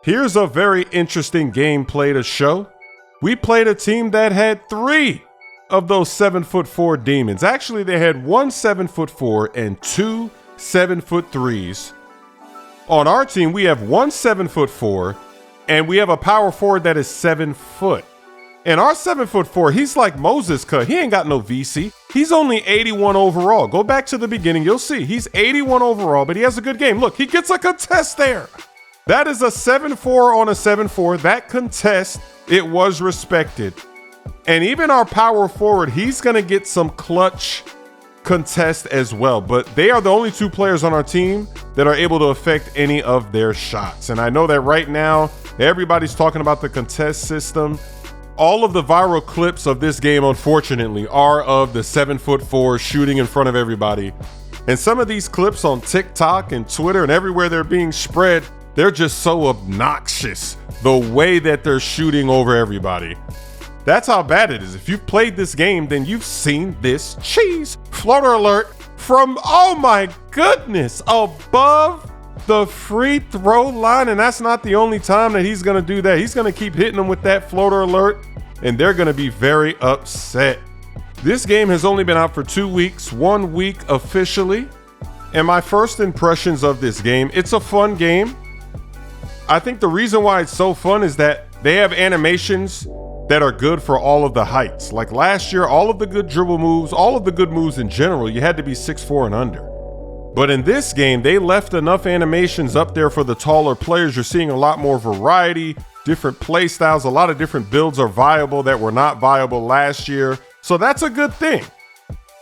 Here's a very interesting gameplay to show. We played a team that had 3 of those 7'4" demons. Actually, they had 1 7'4" and 2 7'3s. On our team, we have 1 7'4" and we have a power forward that is 7 foot. And our 7'4", he's like Moses cut. He ain't got no VC. He's only 81 overall. Go back to the beginning. You'll see he's 81 overall, but he has a good game. Look, he gets a contest there. That is a 7'4" on a 7'4". That contest, it was respected. And even our power forward, he's going to get some clutch contest as well. But they are the only 2 players on our team that are able to affect any of their shots. And I know that right now, everybody's talking about the contest system. All of the viral clips of this game, unfortunately, are of the 7'4" shooting in front of everybody. And some of these clips on TikTok and Twitter and everywhere they're being spread, they're just so obnoxious, the way that they're shooting over everybody. That's how bad it is. If you've played this game, then you've seen this cheese. Floater alert from, oh my goodness, above the free throw line. And that's not the only time that he's going to do that. He's going to keep hitting them with that floater alert, and they're going to be very upset. This game has only been out for 2 weeks, 1 week officially. And my first impressions of this game, it's a fun game. I think the reason why it's so fun is that they have animations that are good for all of the heights. Like last year, all of the good dribble moves, all of the good moves in general, you had to be 6'4" and under. But in this game, they left enough animations up there for the taller players. You're seeing a lot more variety, different play styles. A lot of different builds are viable that were not viable last year. So that's a good thing.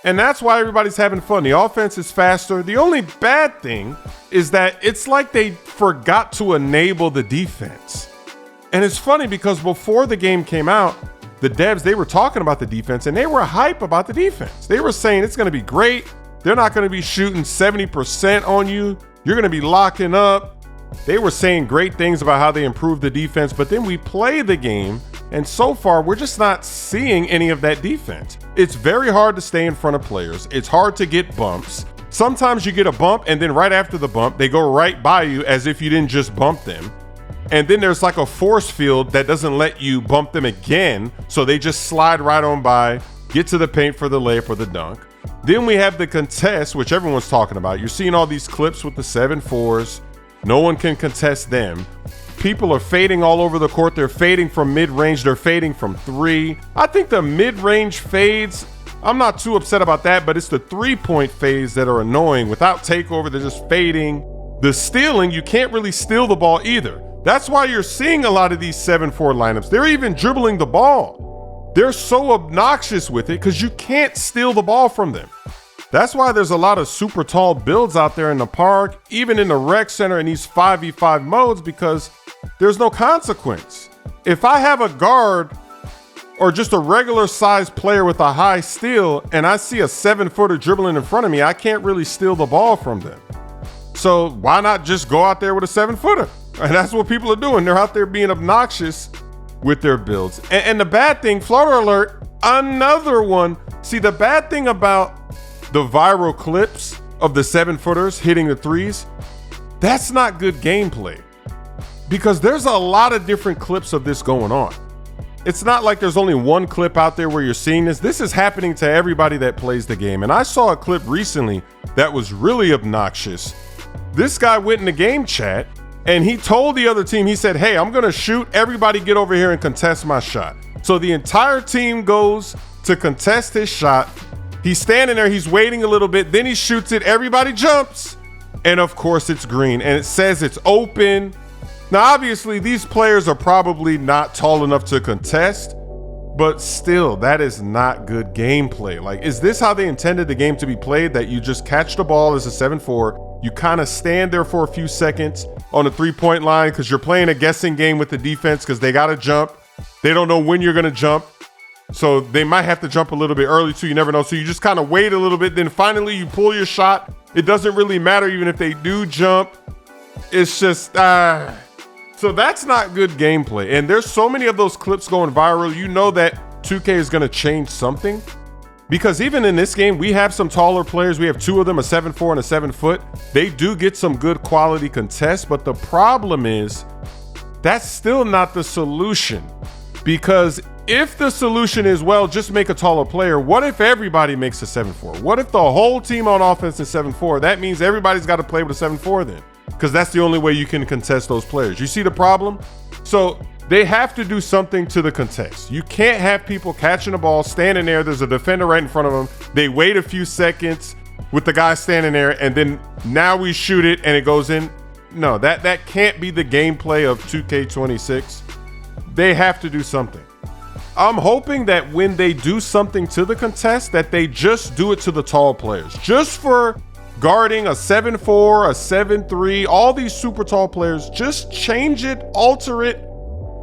And that's why everybody's having fun. The offense is faster. The only bad thing is that it's like they forgot to enable the defense. And it's funny because before the game came out, the devs, they were talking about the defense and they were hype about the defense. They were saying it's going to be great. They're not going to be shooting 70% on you. You're going to be locking up. They were saying great things about how they improved the defense, but then we play the game, and so far, we're just not seeing any of that defense. It's very hard to stay in front of players. It's hard to get bumps. Sometimes you get a bump, and then right after the bump, they go right by you as if you didn't just bump them. And then there's like a force field that doesn't let you bump them again, so they just slide right on by, get to the paint for the layup or the dunk. Then we have the contest, which everyone's talking about. You're seeing all these clips with the 7'4s. No one can contest them. People are fading all over the court. They're fading from mid-range. They're fading from 3. I think the mid-range fades, I'm not too upset about that, but it's the 3-point fades that are annoying. Without takeover, they're just fading. The stealing, you can't really steal the ball either. That's why you're seeing a lot of these 7'4 lineups. They're even dribbling the ball. They're so obnoxious with it because you can't steal the ball from them. That's why there's a lot of super tall builds out there in the park, even in the rec center in these 5v5 modes, because there's no consequence. If I have a guard or just a regular sized player with a high steal and I see a 7-footer dribbling in front of me, I can't really steal the ball from them. So why not just go out there with a 7-footer? And that's what people are doing. They're out there being obnoxious with their builds. And the bad thing, floater alert, another one. See, the bad thing about the viral clips of the 7-footers hitting the 3s, that's not good gameplay, because there's a lot of different clips of this going on. It's not like there's only one clip out there where you're seeing this. This is happening to everybody that plays the game. And I saw a clip recently that was really obnoxious. This guy went in the game chat and he told the other team, he said, hey, I'm going to shoot. Everybody get over here and contest my shot. So the entire team goes to contest his shot. He's standing there, he's waiting a little bit, then he shoots it, everybody jumps, and of course it's green, and it says it's open. Now, obviously, these players are probably not tall enough to contest, but still, that is not good gameplay. Like, is this how they intended the game to be played, that you just catch the ball as a 7'4", you kind of stand there for a few seconds on the 3-point line because you're playing a guessing game with the defense because they got to jump. They don't know when you're going to jump. So they might have to jump a little bit early too, you never know. So you just kind of wait a little bit, then finally you pull your shot. It doesn't really matter even if they do jump. It's just, so that's not good gameplay. And there's so many of those clips going viral. You know that 2K is gonna change something, because even in this game, we have some taller players. We have 2 of them, a 7'4" and a 7 foot. They do get some good quality contests, but the problem is that's still not the solution. Because if the solution is, well, just make a taller player, what if everybody makes a 7'4"? What if the whole team on offense is 7'4"? That means everybody's got to play with a 7'4" then, because that's the only way you can contest those players. You see the problem? So they have to do something to the contest. You can't have people catching the ball, standing there, there's a defender right in front of them, they wait a few seconds with the guy standing there, and then now we shoot it and it goes in. No, that can't be the gameplay of 2K26. They have to do something. I'm hoping that when they do something to the contest, that they just do it to the tall players. Just for guarding a 7'4", a 7'3", all these super tall players, just change it, alter it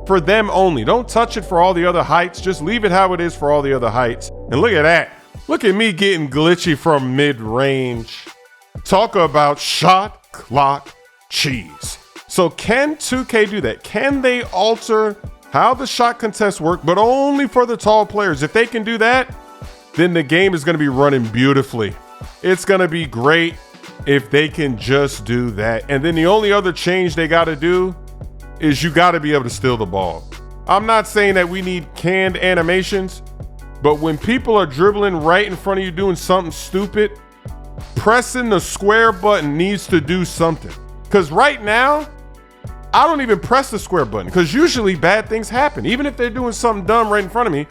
for them only. Don't touch it for all the other heights. Just leave it how it is for all the other heights. And look at that. Look at me getting glitchy from mid-range. Talk about shot clock cheese. So can 2K do that? Can they alter how the shot contests work, but only for the tall players? If they can do that, then the game is going to be running beautifully. It's going to be great if they can just do that. And then the only other change they got to do is you got to be able to steal the ball. I'm not saying that we need canned animations, but when people are dribbling right in front of you doing something stupid, pressing the square button needs to do something. Because right now, I don't even press the square button because usually bad things happen. Even if they're doing something dumb right in front of me,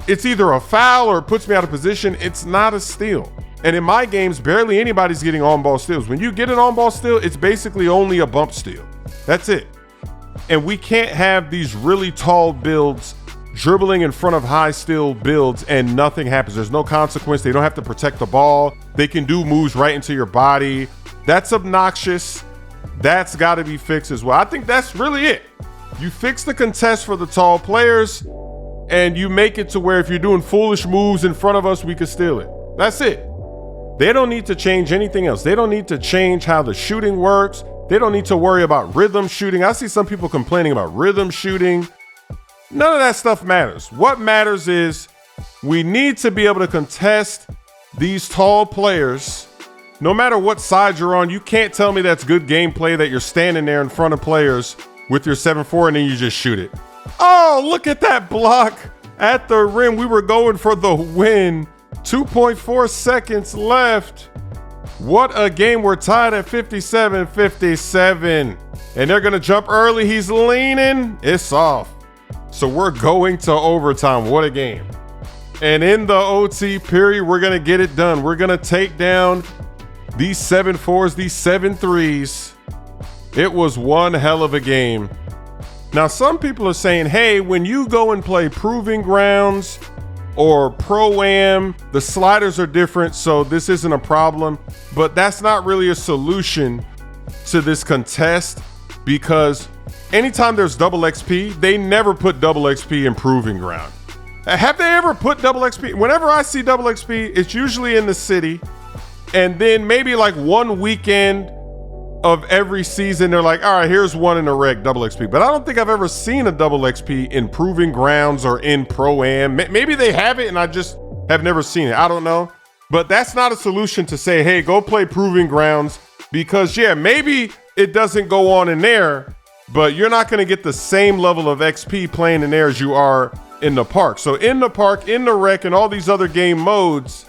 it's either a foul or it puts me out of position. It's not a steal. And in my games, barely anybody's getting on-ball steals. When you get an on-ball steal, it's basically only a bump steal. That's it. And we can't have these really tall builds dribbling in front of high steal builds and nothing happens. There's no consequence. They don't have to protect the ball. They can do moves right into your body. That's obnoxious. That's got to be fixed as well. I think that's really it. You fix the contest for the tall players and you make it to where if you're doing foolish moves in front of us, we can steal it. That's it. They don't need to change anything else. They don't need to change how the shooting works. They don't need to worry about rhythm shooting. I see some people complaining about rhythm shooting. None of that stuff matters. What matters is we need to be able to contest these tall players. No matter what side you're on, you can't tell me that's good gameplay that you're standing there in front of players with your 7'4" and then you just shoot it. Oh, look at that block at the rim. We were going for the win. 2.4 seconds left. What a game. We're tied at 57-57. And they're going to jump early. He's leaning. It's off. So we're going to overtime. What a game. And in the OT period, we're going to get it done. We're going to take down these 7'4s, these 7'3s. It was one hell of a game. Now, some people are saying, hey, when you go and play Proving Grounds or Pro-Am, the sliders are different, so this isn't a problem. But that's not really a solution to this contest because anytime there's double XP, they never put double XP in Proving Ground. Have they ever put double XP? Whenever I see double XP, it's usually in the city. And then maybe like one weekend of every season, they're like, all right, here's one in the reg, double XP. But I don't think I've ever seen a double XP in Proving Grounds or in Pro-Am. Maybe they have it and I just have never seen it. I don't know. But that's not a solution to say, hey, go play Proving Grounds because, yeah, maybe it doesn't go on in there, but you're not going to get the same level of XP playing in there as you are in the park. So in the park, in the rec, and all these other game modes,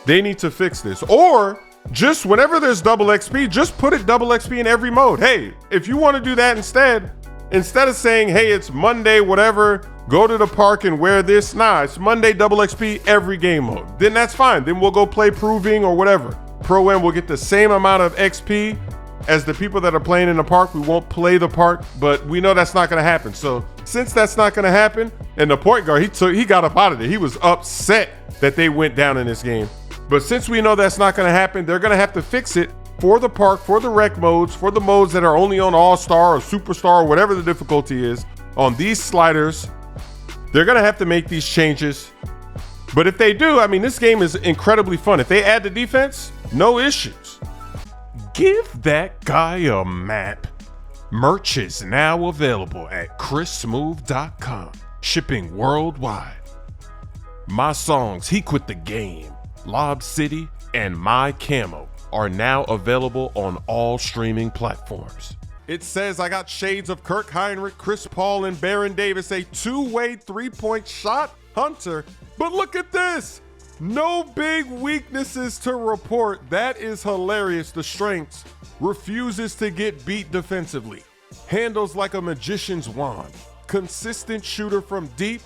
they need to fix this. Or just whenever there's double XP, just put it double XP in every mode. Hey, if you want to do that instead of saying, hey, it's Monday, whatever, go to the park and wear this. Nah, it's Monday double XP every game mode. Then that's fine. Then we'll go play Proving or whatever. Pro-Am will get the same amount of XP as the people that are playing in the park. We won't play the park, but we know that's not going to happen. So since that's not going to happen, and the point guard, he got up out of it. He was upset that they went down in this game. But since we know that's not going to happen, they're going to have to fix it for the park, for the rec modes, for the modes that are only on All-Star or Superstar or whatever the difficulty is on these sliders. They're going to have to make these changes. But if they do, I mean, this game is incredibly fun. If they add the defense, no issues. Give that guy a map. Merch is now available at chrissmooth.com, shipping worldwide. My songs, He Quit the Game, Lob City, and My Camo are now available on all streaming platforms. It says I got shades of Kirk Heinrich, Chris Paul, and Baron Davis, a two-way three-point shot hunter. But look at this. No big weaknesses to report. That is hilarious. The strengths: refuses to get beat defensively, handles like a magician's wand, consistent shooter from deep,